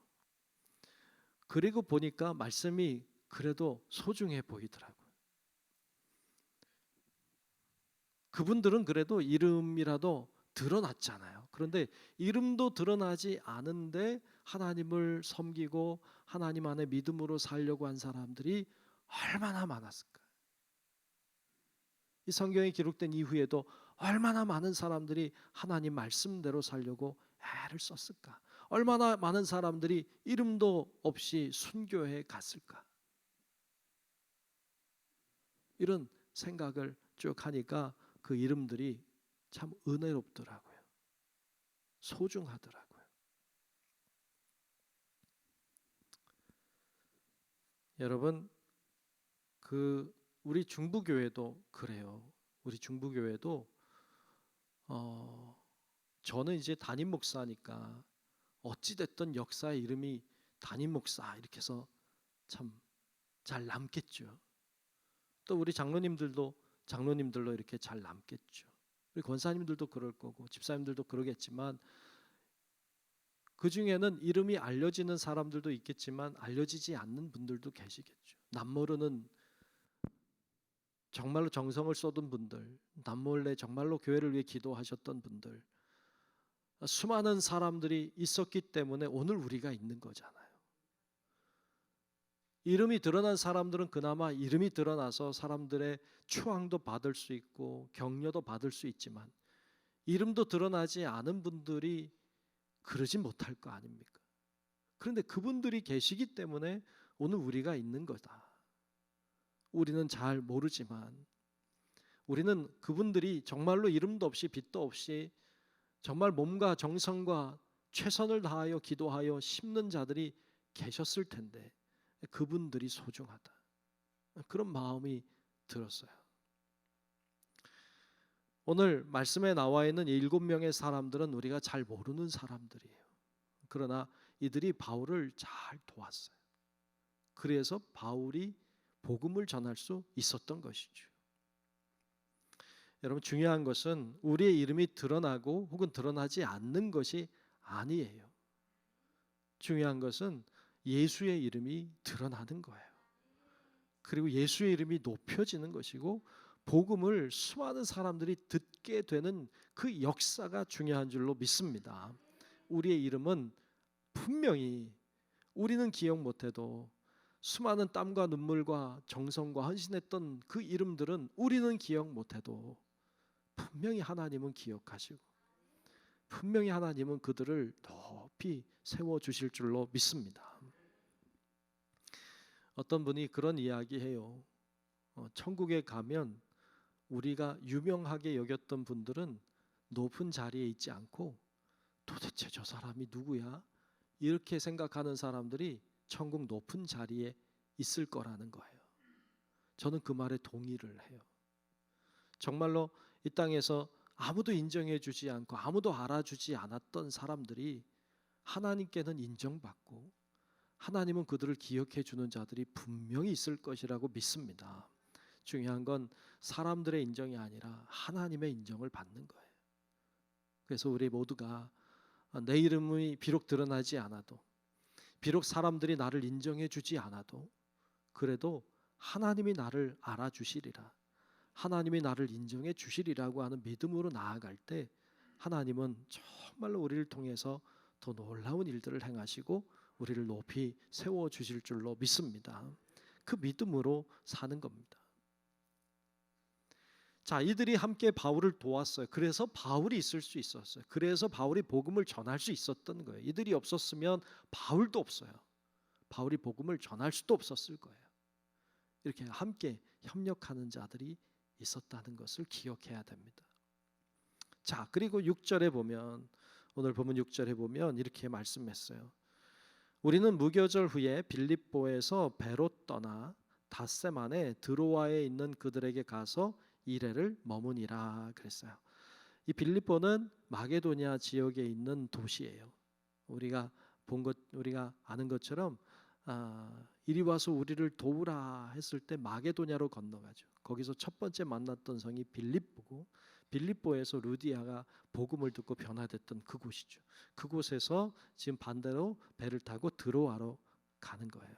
그리고 보니까 말씀이 그래도 소중해 보이더라고요. 그분들은 그래도 이름이라도 드러났잖아요. 그런데 이름도 드러나지 않은데 하나님을 섬기고 하나님 안에 믿음으로 살려고 한 사람들이 얼마나 많았을까. 이 성경에 기록된 이후에도 얼마나 많은 사람들이 하나님 말씀대로 살려고 애를 썼을까. 얼마나 많은 사람들이 이름도 없이 순교해 갔을까. 이런 생각을 쭉 하니까 그 이름들이 참 은혜롭더라고요. 소중하더라고요. 여러분 우리 중부교회도 그래요. 우리 중부교회도 저는 이제 담임 목사니까 어찌됐든 역사의 이름이 담임 목사 이렇게 해서 참 잘 남겠죠. 또 우리 장로님들로 이렇게 잘 남겠죠. 우리 권사님들도 그럴 거고 집사님들도 그러겠지만 그 중에는 이름이 알려지는 사람들도 있겠지만 알려지지 않는 분들도 계시겠죠. 남모르는 정말로 정성을 쏟은 분들, 남몰래 정말로 교회를 위해 기도하셨던 분들, 수많은 사람들이 있었기 때문에 오늘 우리가 있는 거잖아요. 이름이 드러난 사람들은 그나마 이름이 드러나서 사람들의 추앙도 받을 수 있고 격려도 받을 수 있지만 이름도 드러나지 않은 분들이 그러지 못할 거 아닙니까? 그런데 그분들이 계시기 때문에 오늘 우리가 있는 거다. 우리는 잘 모르지만 우리는 그분들이 정말로 이름도 없이 빛도 없이 정말 몸과 정성과 최선을 다하여 기도하여 심는 자들이 계셨을 텐데 그분들이 소중하다. 그런 마음이 들었어요. 오늘 말씀에 나와 있는 7명의 사람들은 우리가 잘 모르는 사람들이에요. 그러나 이들이 바울을 잘 도왔어요. 그래서 바울이 복음을 전할 수 있었던 것이죠. 여러분 중요한 것은 우리의 이름이 드러나고 혹은 드러나지 않는 것이 아니에요. 중요한 것은 예수의 이름이 드러나는 거예요. 그리고 예수의 이름이 높여지는 것이고 복음을 수많은 사람들이 듣게 되는 그 역사가 중요한 줄로 믿습니다. 우리의 이름은 분명히 우리는 기억 못해도 수많은 땀과 눈물과 정성과 헌신했던 그 이름들은 우리는 기억 못해도 분명히 하나님은 기억하시고 분명히 하나님은 그들을 높이 세워주실 줄로 믿습니다. 어떤 분이 그런 이야기해요. 천국에 가면 우리가 유명하게 여겼던 분들은 높은 자리에 있지 않고 도대체 저 사람이 누구야? 이렇게 생각하는 사람들이 천국 높은 자리에 있을 거라는 거예요. 저는 그 말에 동의를 해요. 정말로 이 땅에서 아무도 인정해 주지 않고 아무도 알아주지 않았던 사람들이 하나님께는 인정받고 하나님은 그들을 기억해 주는 자들이 분명히 있을 것이라고 믿습니다. 중요한 건 사람들의 인정이 아니라 하나님의 인정을 받는 거예요. 그래서 우리 모두가 내 이름이 비록 드러나지 않아도, 비록 사람들이 나를 인정해 주지 않아도, 그래도 하나님이 나를 알아주시리라, 하나님이 나를 인정해 주시리라고 하는 믿음으로 나아갈 때 하나님은 정말로 우리를 통해서 더 놀라운 일들을 행하시고 우리를 높이 세워주실 줄로 믿습니다. 그 믿음으로 사는 겁니다. 자, 이들이 함께 바울을 도왔어요. 그래서 바울이 있을 수 있었어요. 그래서 바울이 복음을 전할 수 있었던 거예요. 이들이 없었으면 바울도 없어요. 바울이 복음을 전할 수도 없었을 거예요. 이렇게 함께 협력하는 자들이 있었다는 것을 기억해야 됩니다. 자, 그리고 6절에 보면, 오늘 본문 6절에 보면 이렇게 말씀했어요. 우리는 무교절 후에 빌립보에서 배로 떠나 닷셈 안에 드로아에 있는 그들에게 가서 이레를 머무니라 그랬어요. 이 빌립보는 마게도냐 지역에 있는 도시예요. 우리가 아는 것처럼 이리 와서 우리를 도우라 했을 때 마게도냐로 건너가죠. 거기서 첫 번째 만났던 성이 빌립보고, 빌립보에서 루디아가 복음을 듣고 변화됐던 그곳이죠. 그곳에서 지금 반대로 배를 타고 드로아로 가는 거예요.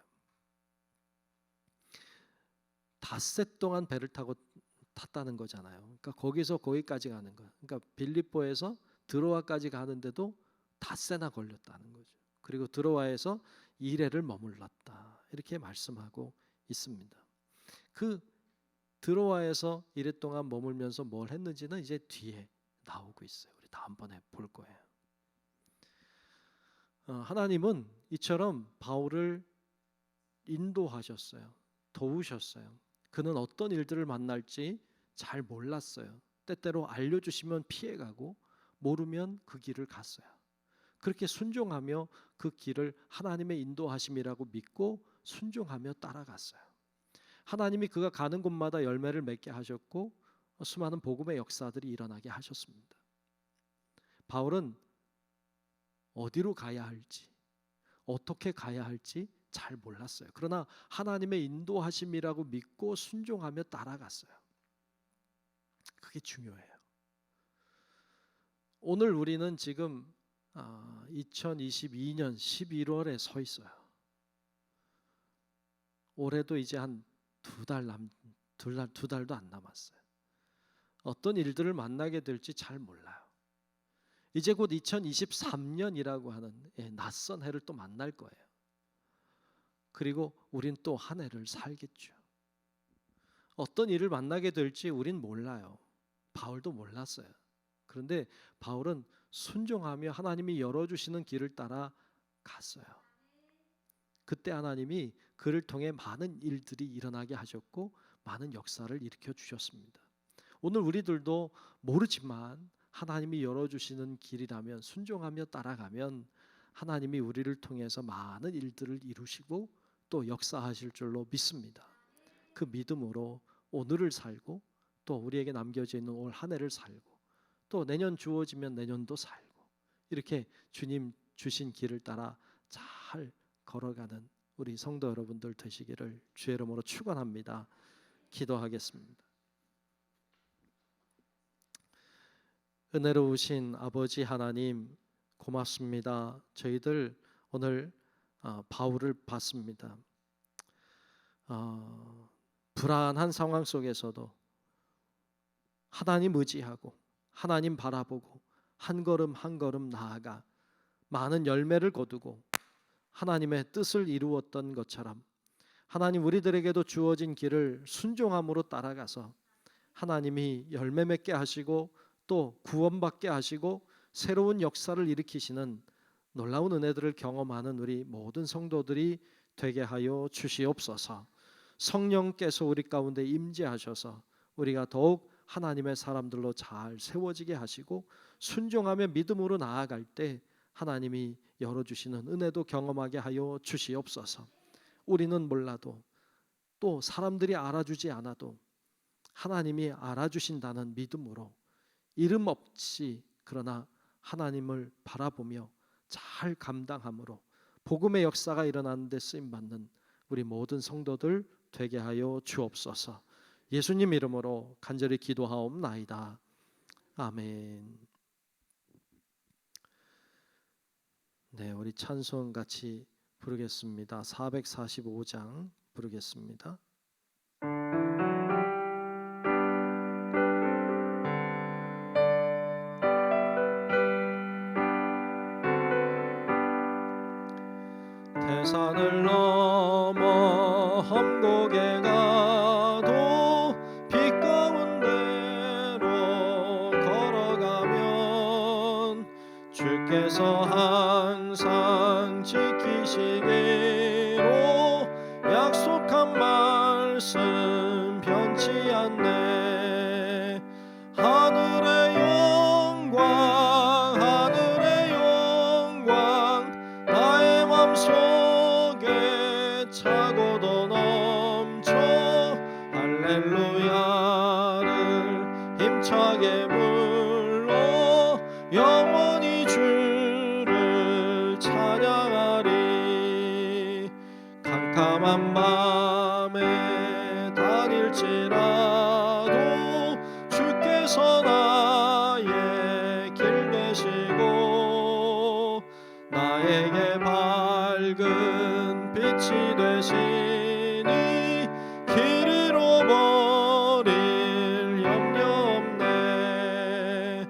닷새 동안 배를 타고 탔다는 거잖아요. 그러니까 거기서 거기까지 가는 거예요. 그러니까 빌립보에서 드로아까지 가는데도 닷새나 걸렸다는 거죠. 그리고 드로아에서 이레를 머물렀다, 이렇게 말씀하고 있습니다. 그 드로아에서 이레 동안 머물면서 뭘 했는지는 이제 뒤에 나오고 있어요. 우리 다음번에 볼 거예요. 하나님은 이처럼 바울을 인도하셨어요. 도우셨어요. 그는 어떤 일들을 만날지 잘 몰랐어요. 때때로 알려주시면 피해가고 모르면 그 길을 갔어요. 그렇게 순종하며 그 길을 하나님의 인도하심이라고 믿고 순종하며 따라갔어요. 하나님이 그가 가는 곳마다 열매를 맺게 하셨고 수많은 복음의 역사들이 일어나게 하셨습니다. 바울은 어디로 가야 할지, 어떻게 가야 할지 잘 몰랐어요. 그러나 하나님의 인도하심이라고 믿고 순종하며 따라갔어요. 그게 중요해요. 오늘 우리는 지금 2022년 11월에 서 있어요. 올해도 이제 한 두 달도 안 남았어요. 어떤 일들을 만나게 될지 잘 몰라요. 이제 곧 2023년이라고 하는 낯선 해를 또 만날 거예요. 그리고 우린 또 한 해를 살겠죠. 어떤 일을 만나게 될지 우린 몰라요. 바울도 몰랐어요. 그런데 바울은 순종하며 하나님이 열어주시는 길을 따라 갔어요. 그때 하나님이 그를 통해 많은 일들이 일어나게 하셨고 많은 역사를 일으켜 주셨습니다. 오늘 우리들도 모르지만 하나님이 열어주시는 길이라면 순종하며 따라가면 하나님이 우리를 통해서 많은 일들을 이루시고 또 역사하실 줄로 믿습니다. 그 믿음으로 오늘을 살고 또 우리에게 남겨져 있는 올 한 해를 살고 또 내년 주어지면 내년도 살고 이렇게 주님 주신 길을 따라 잘 걸어가는 우리 성도 여러분들 되시기를 주의 이름으로 축원합니다. 기도하겠습니다. 은혜로우신 아버지 하나님 고맙습니다. 저희들 오늘 바울을 봤습니다. 불안한 상황 속에서도 하나님 의지하고 하나님 바라보고 한 걸음 한 걸음 나아가 많은 열매를 거두고 하나님의 뜻을 이루었던 것처럼 하나님 우리들에게도 주어진 길을 순종함으로 따라가서 하나님이 열매 맺게 하시고 또 구원받게 하시고 새로운 역사를 일으키시는 놀라운 은혜들을 경험하는 우리 모든 성도들이 되게 하여 주시옵소서. 성령께서 우리 가운데 임재하셔서 우리가 더욱 하나님의 사람들로 잘 세워지게 하시고 순종하며 믿음으로 나아갈 때 하나님이 열어주시는 은혜도 경험하게 하여 주시옵소서. 우리는 몰라도 또 사람들이 알아주지 않아도 하나님이 알아주신다는 믿음으로 이름 없이 그러나 하나님을 바라보며 잘 감당함으로 복음의 역사가 일어나는 데 쓰임받는 우리 모든 성도들 되게 하여 주옵소서. 예수님 이름으로 간절히 기도하옵나이다. 아멘. 네, 우리 찬송 같이 부르겠습니다. 445장 부르겠습니다. 대산을 넘어 험곡에 가도 빛 가운데로 걸어가면 주께서 항상 지키시기로 약속한 말씀 변치 않네. 하늘의 영광 하늘의 영광 나의 맘속에 차고도 넘쳐 할렐루야를 힘차게 불러 영원히 주를 찬양하리. 캄캄한 밤에 다닐지라도 주께서 나의 길 되시고 나에게 밝은 빛이 되시니 길 잃어버릴 염려 없네.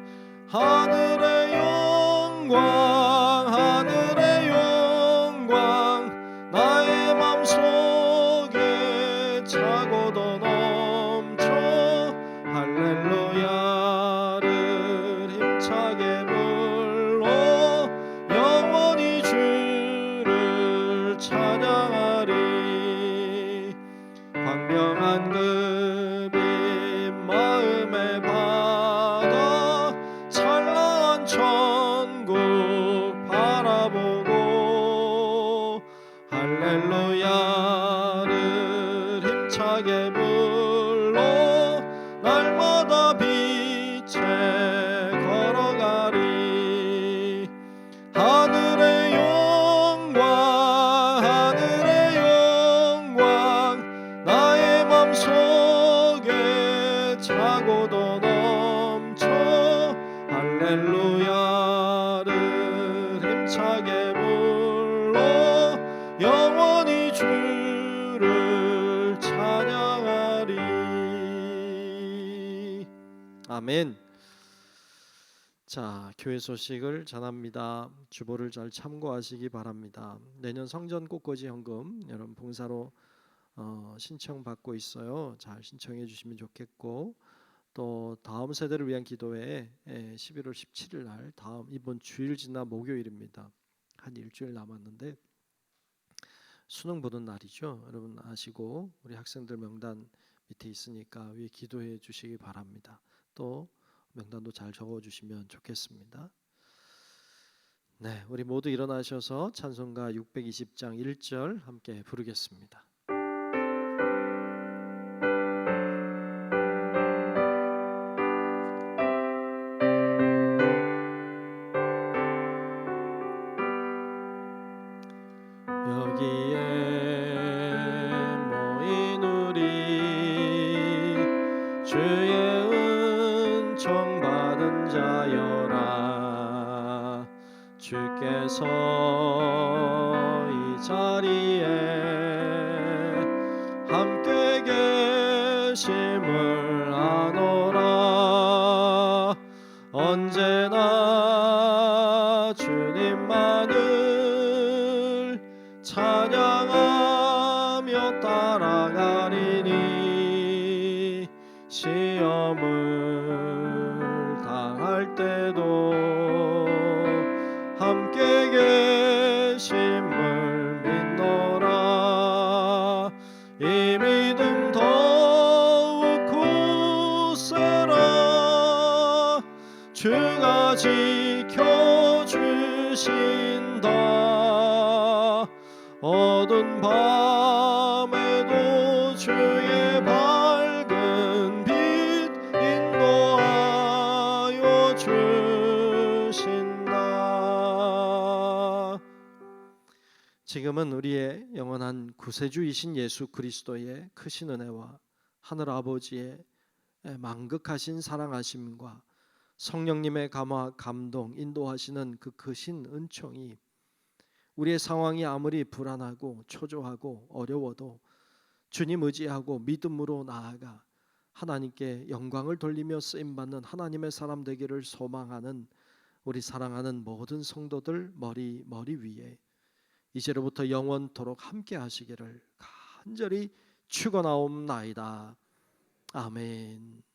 하늘의 영광 하늘의 영광 나의 맘속에 차고도 넘쳐 할렐루야를 힘차게 불러 영원히 주를 찬양하리. 광명한 그 빛 마음에 받아 찬란한 천국 바라보고 할렐루야를 힘차게 불러 날마다 빛에 걸어가리. 하늘의 영광 하늘의 영광 나의 맘속에 차고도 넘쳐 할렐루야를 힘차게 불러 영원히 주를 찬양하리. 아멘. 자, 교회 소식을 전합니다. 주보를 잘 참고하시기 바랍니다. 내년 성전 꽃꽂이 현금 여러분 봉사로 신청받고 있어요. 잘 신청해 주시면 좋겠고, 또 다음 세대를 위한 기도회 11월 17일 날 다음 이번 주일 지나 목요일입니다. 한 일주일 남았는데 수능 보는 날이죠. 여러분 아시고 우리 학생들 명단 밑에 있으니까 위에 기도해 주시기 바랍니다. 또 명단도 잘 적어주시면 좋겠습니다. 네, 우리 모두 일어나셔서 찬송가 620장 1절 함께 부르겠습니다. 여기에 모인 우리 주의 은총 받은 자여라. 주께서 이 자리에 함께 계심을 아노라. 언제나 주님만을 찬양하며 따라가리니 시험을 당할 때도 함께 계심을 믿노라. 이 믿음 더욱 굳세라. 주가 지켜주시 어두운 밤에도 주의 밝은 빛 인도하여 주신다. 지금은 우리의 영원한 구세주이신 예수 그리스도의 크신 은혜와 하늘 아버지의 만극하신 사랑하심과 성령님의 감화 감동 인도하시는 그 크신 은총이 우리의 상황이 아무리 불안하고 초조하고 어려워도 주님 의지하고 믿음으로 나아가 하나님께 영광을 돌리며 쓰임받는 하나님의 사람 되기를 소망하는 우리 사랑하는 모든 성도들 머리 위에 이제로부터 영원토록 함께 하시기를 간절히 축원하옵나이다. 아멘.